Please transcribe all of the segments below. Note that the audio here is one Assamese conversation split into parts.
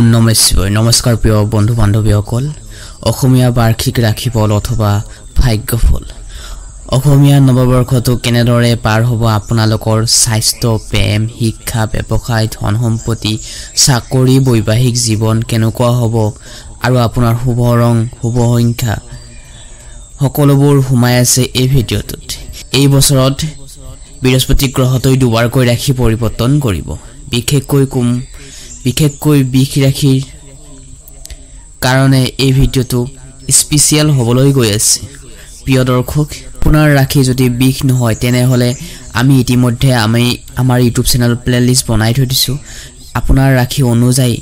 নমস্কাৰ প্ৰিয় বন্ধু বান্ধৱীসকল অসমীয়া বাৰ্ষিক ৰাখিফল অথবা ভাগ্যফল অসমীয়া নৱবৰ্ষটো কেনেদৰে পাৰ হ'ব আপোনালোকৰ স্বাস্থ্য প্ৰেম শিক্ষা ব্যৱসায় ধন সম্পত্তি চাকৰি বৈবাহিক জীৱন কেনেকুৱা হ'ব আৰু আপোনাৰ শুভ ৰং শুভ সংখ্যা সকলোবোৰ সোমাই আছে এই ভিডিঅ'টোত এই বছৰত বৃহস্পতি গ্ৰহটোই দুবাৰকৈ ৰাশি পৰিৱৰ্তন কৰিব বিশেষকৈ বিষ ৰাশিৰ কাৰণে এই ভিডিঅ'টো স্পেচিয়েল হ'বলৈ গৈ আছে প্ৰিয় দৰ্শক আপোনাৰ ৰাশি যদি বিষ নহয় তেনেহলে আমি ইতিমধ্যে আমাৰ ইউটিউব চেনেল প্লেলিষ্ট বনাই থৈ দিছো আপোনাৰ ৰাশি অনুযায়ী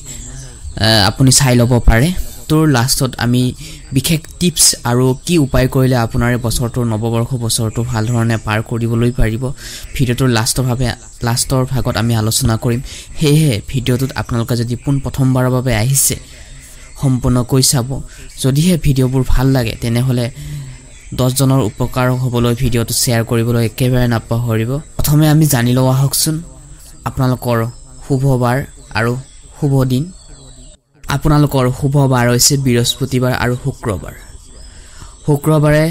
আপুনি চাই ল'ব পাৰে তোৰ লাষ্টত আমি বিশেষ টিপছ আৰু কি উপায় কৰিলে আপোনাৰ বছৰটোৰ নৱবৰ্ষ বছৰটো ভাল ধৰণে পাৰ কৰিবলৈ পাৰিব ভিডিঅ'টোৰ লাষ্টৰ ভাগত আমি আলোচনা কৰিম হেহে ভিডিঅ'টোত আপোনালোকে যদি প্ৰথমবাৰৰ বাবে আহিছে সম্পূৰ্ণকৈ চাব যদিহে ভিডিঅ'বোৰ ভাল লাগে তেনেহলে 10 জনৰ উপকাৰ হ'বলৈ ভিডিঅ'টো শ্বেয়াৰ কৰিবলৈ একেবাৰে নাপাহৰিব প্ৰথমে আমি জানি লওঁ আহকচোন আপোনালোকৰ শুভ বাৰ আৰু শুভ দিন আপোনালোকৰ শুভ বাৰ হৈছে বৃহস্পতিবাৰ আৰু শুক্ৰবাৰে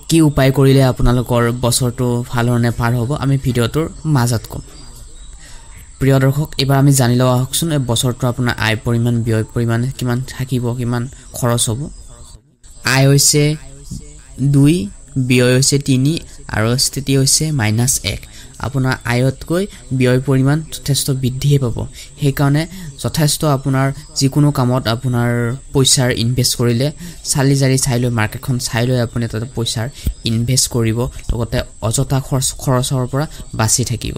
কি উপায় কৰিলে আপোনালোকৰ বছৰটো ভাল ধৰণে পাৰ হ'ব আমি ভিডিঅ'টোৰ মাজত কম প্ৰিয় দৰ্শক এবাৰ আমি জানি লওঁ আহকচোন এই বছৰটো আপোনাৰ আয় পৰিমাণ ব্যয় পৰিমাণ কিমান থাকিব কিমান খৰচ হ'ব আয় হৈছে 2 ব্যয় হৈছে 3 আৰু স্থিতি হৈছে -1 আপোনাৰ আয়তকৈ ব্যয় পৰিমাণ যথেষ্ট বৃদ্ধি পাব সেই কাৰণে যথেষ্ট আপোনাৰ যিকোনো কামত আপোনাৰ পইচাৰ ইনভেষ্ট কৰিলে চালি চাই লৈ মাৰ্কেটখন চাই লৈ আপুনি তাতে পইচাৰ ইনভেষ্ট কৰিব লগতে অযথা খৰচৰ পৰা বাচি থাকিব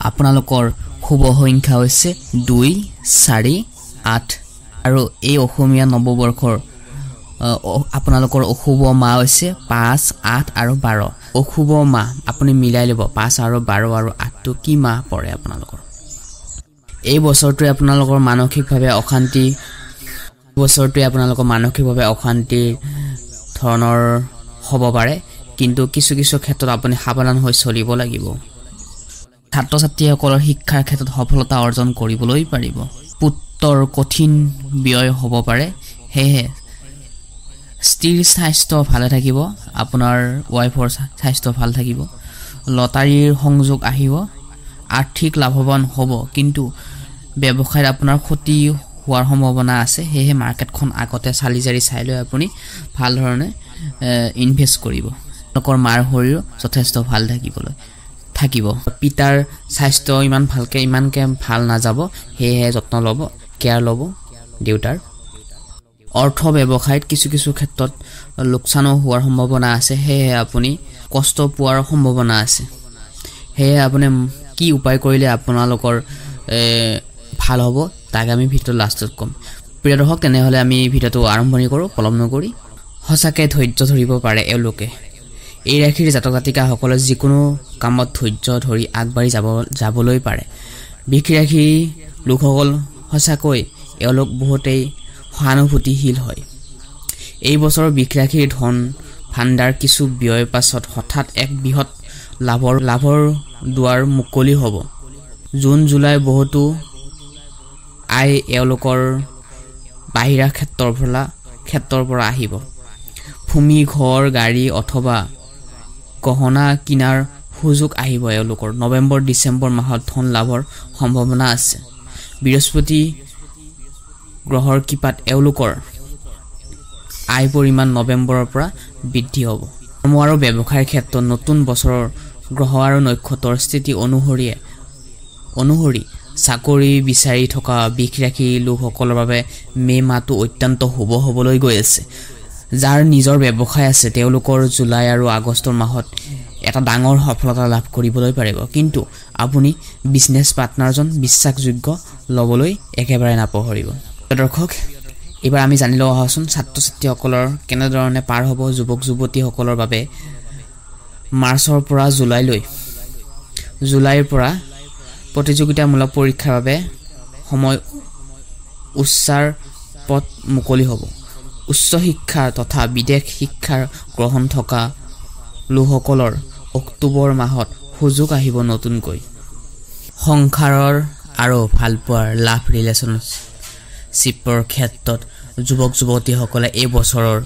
আপোনালোকৰ শুভ সংখ্যা হৈছে 2 4 8 আৰু এই অসমীয়া নৱবৰ্ষৰ আপোনালোকৰ অশুভ মাহ হৈছে 5 8 আৰু 12 অশুভ মাহ আপুনি মিলাই ল'ব 5 আৰু 12 আৰু 8 টো কি মাহ পৰে আপোনালোকৰ এই বছৰটোৱে আপোনালোকৰ মানসিকভাৱে অশান্তি ধৰণৰ হ'ব পাৰে কিন্তু কিছু ক্ষেত্ৰত আপুনি সাৱধান হৈ চলিব লাগিব ছাত্ৰ ছাত্ৰীসকলৰ শিক্ষাৰ ক্ষেত্ৰত সফলতা অৰ্জন কৰিবলৈ পাৰিব পুত্ৰৰ কঠিন ব্যয় হ'ব পাৰে হেহে স্থিৰ স্বাস্থ্য ভালে থাকিব আপোনাৰ ওয়াইফৰ স্বাস্থ্য ভাল থাকিব লটাৰীৰ সংযোগ আহিব আৰ্থিক লাভৱান হ'ব কিন্তু ব্যৱসায়ত আপোনাৰ ক্ষতি হোৱাৰ সম্ভাৱনা আছে হেহে মাৰ্কেটখন আগতে চালি চাই লৈ আপুনি ভাল ধৰণে ইনভেষ্ট কৰিব আপোনালোকৰ মাৰ শৰীৰ যথেষ্ট ভাল থাকিব পিতাৰ স্বাস্থ্য ইমানকে ভাল নাযাব হেহে যত্ন ল'ব কেয়াৰ ল'ব দেউতাৰ অৰ্থ ব্যৱসায়ত কিছু ক্ষেত্ৰত লোকচান হোৱাৰ সম্ভাৱনা আছে হেহে আপুনি কষ্ট পোৱাৰ সম্ভাৱনা আছে হেহে আপুনি কি উপায় কৰিলে আপোনালোকৰ ভাল হ'ব তাক আমি ভিডিঅ'ৰ লাষ্টত কম প্ৰিয় দৰ্শক তেনেহলে আমি ভিডিঅ'টো আৰম্ভণি কৰোঁ পলম নকৰি সঁচাকে ধৈৰ্য ধৰিব পাৰে এওঁলোকে এই ৰাশিৰ জাতক জাতিকাসকলে যিকোনো কামত ধৈৰ্য ধৰি আগবাঢ়ি যাবলৈ পাৰে বৃষ ৰাশিৰ লোকসকল সঁচাকৈ এওঁলোক বহুতেই সহানুভূতিশীল হয় এই বছৰৰ বৃষ ৰাশিৰ ধন ভাণ্ডাৰ কিছু ব্যয়ৰ পাছত হঠাৎ এক বৃহৎ লাভৰ দুৱাৰ মুকলি হ'ব জুন জুলাই বহুতো আয় এওঁলোকৰ বাহিৰা ক্ষেত্ৰৰ পৰা আহিব ভূমি ঘৰ গাড়ী অথবা গহনা কিনাৰ সুযোগ আহিব এওঁলোকৰ নৱেম্বৰ ডিচেম্বৰ মাহত ধন লাভৰ সম্ভাৱনা আছে বৃহস্পতি গ্ৰহৰ কৃপাত এওঁলোকৰ আয় পৰিমাণ নৱেম্বৰৰ পৰা বৃদ্ধি হ'ব কৰ্ম আৰু ব্যৱসায়ৰ ক্ষেত্ৰত নতুন বছৰৰ গ্ৰহ আৰু নক্ষত্ৰৰ স্থিতি অনুসৰি চাকৰি বিচাৰি থকা বৃষ ৰাশিৰ লোকসকলৰ বাবে মে মাহটো অত্যন্ত শুভ হ'বলৈ গৈ আছে যাৰ নিজৰ ব্যৱসায় আছে তেওঁলোকৰ জুলাই আৰু আগষ্টৰ মাহত এটা ডাঙৰ সফলতা লাভ কৰিবলৈ পাৰিব কিন্তু আপুনি বিজনেছ পাৰ্টনাৰজন বিশ্বাসযোগ্য ল'বলৈ একেবাৰে নাপাহৰিব দৰ্শক এবাৰ আমি জানি লওঁ আহকচোন ছাত্ৰ ছাত্ৰীসকলৰ কেনেধৰণে পাৰ হ'ব যুৱক যুৱতীসকলৰ বাবে মাৰ্চৰ পৰা জুলাইৰ পৰা প্ৰতিযোগিতামূলক পৰীক্ষাৰ বাবে সময় উচ্চাৰ পথ মুকলি হ'ব উচ্চ শিক্ষা তথা বিদেশ শিক্ষাৰ গ্ৰহণ থকা লোকসকলৰ অক্টোবৰ মাহত সুযোগ আহিব নতুনকৈ সংসাৰৰ আৰু ভালপোৱাৰ লাভ চিপৰ ক্ষেত্ৰত যুৱক যুৱতীসকলে এই বছৰৰ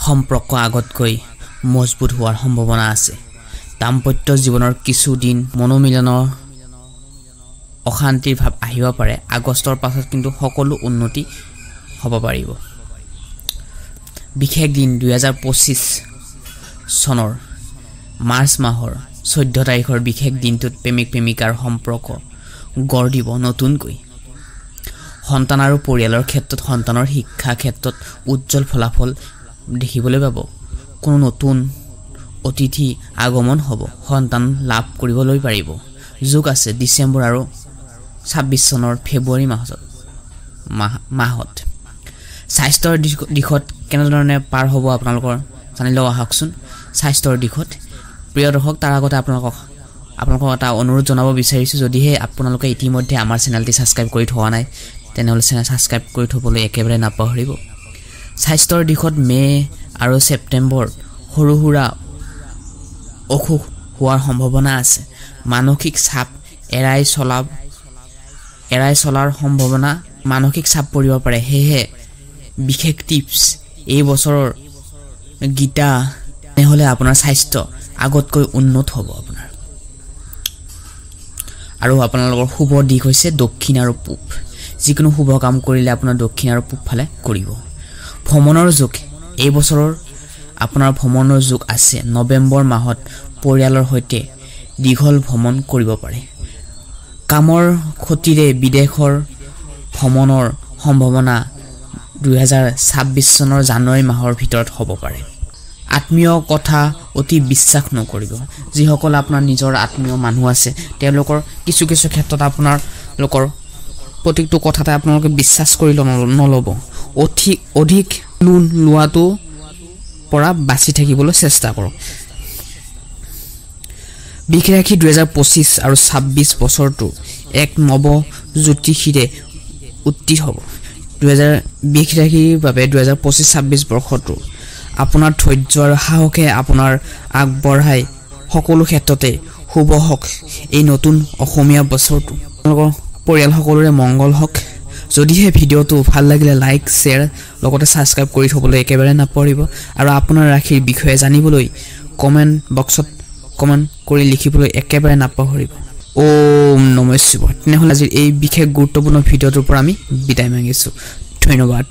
সম্পৰ্ক আগতকৈ মজবুত হোৱাৰ সম্ভাৱনা আছে দাম্পত্য জীৱনৰ কিছুদিন মনোমিলনৰ অশান্তিৰ ভাৱ আহিব পাৰে আগষ্টৰ পাছত কিন্তু সকলো উন্নতি হ'ব পাৰিব বিশেষ দিন 2025 চনৰ মাৰ্চ মাহৰ 14 তাৰিখৰ বিশেষ দিনটোত প্ৰেমিক প্ৰেমিকাৰ সম্পৰ্ক গঢ় দিব নতুনকৈ সন্তান আৰু পৰিয়ালৰ ক্ষেত্ৰত সন্তানৰ শিক্ষা ক্ষেত্ৰত উজ্জ্বল ফলাফল দেখিবলৈ পাব কোনো নতুন অতিথি আগমন হ'ব সন্তান লাভ কৰিবলৈ পাৰিব যোগ আছে ডিসেম্বৰ আৰু 26 চনৰ ফেব্ৰুৱাৰী মাহত স্বাস্থ্যৰ দিশত কেনেধৰণে পাৰ হ'ব আপোনালোকৰ জানিলে আহকচোন স্বাস্থ্যৰ দিশত প্ৰিয় দৰ্শক তাৰ আগতে আপোনালোকক এটা অনুৰোধ জনাব বিচাৰিছো যদিহে আপোনালোকে ইতিমধ্যে আমাৰ চেনেলটি সাবস্ক্ৰাইব কৰি থোৱা নাই তেনেহলে চেনেল সাবস্ক্ৰাইব কৰি থবলৈ একেবাৰে নাপাহৰিব স্বাস্থ্যৰ দিশত মে আৰু ছেপ্টেম্বৰ সৰুহুৰা অসুখ হোৱাৰ সম্ভাৱনা আছে মানসিক চাপ এৰাই চলাৰ সম্ভাৱনা মানসিক চাপ পৰিব পাৰে হেহে বিশেষ টিপছ এই বছৰৰ গীতা নহলে আপোনাৰ স্বাস্থ্য আগতকৈ উন্নত হ'ব আপোনাৰ আৰু আপোনালোকৰ শুভ দিশ হৈছে দক্ষিণ আৰু পূব যিকোনো শুভ কাম কৰিলে আপোনাৰ দক্ষিণ আৰু পূব ফালে কৰিব ভ্ৰমণৰ যোগ এই বছৰৰ আপোনাৰ ভ্ৰমণৰ যোগ আছে নৱেম্বৰ মাহত পৰিয়ালৰ সৈতে দীঘল ভ্ৰমণ কৰিব পাৰে কামৰ খতিৰে বিদেশৰ ভ্ৰমণৰ সম্ভাৱনা 2026 চনৰ জানুৱাৰী মাহৰ ভিতৰত হ'ব পাৰে আত্মীয় কথা অতি বিশ্বাস নকৰিব যিসকল আপোনাৰ নিজৰ আত্মীয় মানুহ আছে তেওঁলোকৰ কিছু ক্ষেত্ৰত আপোনাৰ লোকৰ প্ৰতিটো কথাতে আপোনালোকে বিশ্বাস কৰি নলব অধিক লোন লোৱাটো পৰা বাচি থাকিবলৈ চেষ্টা কৰক বিশেষকৈ 2025 আৰু 26 বছৰটো এক নৱ জ্যোতিষীৰে উত্তীত হ'ব 2020 বাবে 2025-26 বৰ্ষটো আপোনাৰ ধৈৰ্য আৰু সাহসে আপোনাৰ আগবঢ়াই সকলো ক্ষেত্ৰতে শুভ হওক এই নতুন অসমীয়া বছৰটো আপোনালোকৰ পৰিয়াল সকলোৰে মংগল হওক যদিহে ভিডিওটো ভাল লাগিলে লাইক শেয়াৰ লগতে সাবস্ক্ৰাইব কৰি থবলৈ একেবাৰে নাপাহৰিব আৰু আপোনাৰ ৰাশিৰ বিষয়ে জানিবলৈ কমেন্ট বক্সত কমেন্ট কৰি লিখিবলৈ একেবাৰে নাপাহৰিব ওম নমঃ শিৱায় তেনেহলে আজিৰ এই বিশেষ গুৰুত্বপূৰ্ণ ভিডিওটোৰ পৰা আমি বিদায় মাগিছো ধন্যবাদ